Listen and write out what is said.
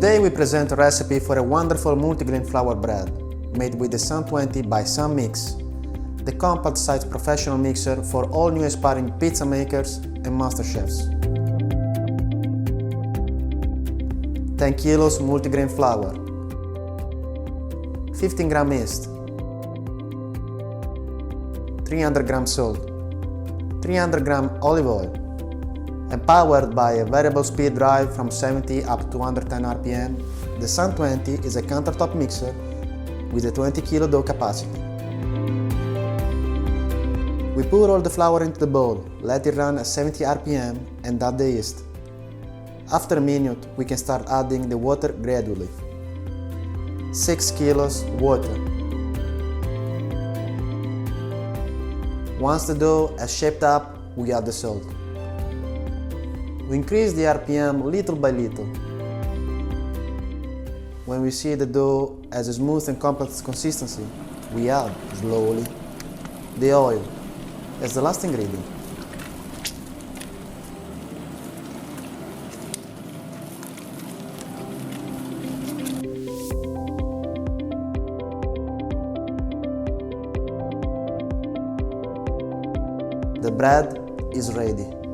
Today we present a recipe for a wonderful multigrain flour bread made with the Sun 20 by Sunmix, the compact-sized professional mixer for all new aspiring pizza makers and master chefs. 10 kilos multigrain flour, 15 gram yeast, 300 gram salt, 300 gram olive oil, and powered by a variable speed drive from 70 up to 110 RPM, the Sun 20 is a countertop mixer with a 20 kilo dough capacity. We pour all the flour into the bowl, let it run at 70 RPM and add the yeast. After a minute, we can start adding the water gradually. 6 kilos water. Once the dough has shaped up, we add the salt. We increase the RPM little by little. When we see the dough has a smooth and compact consistency, we add, slowly, the oil as the last ingredient. The bread is ready.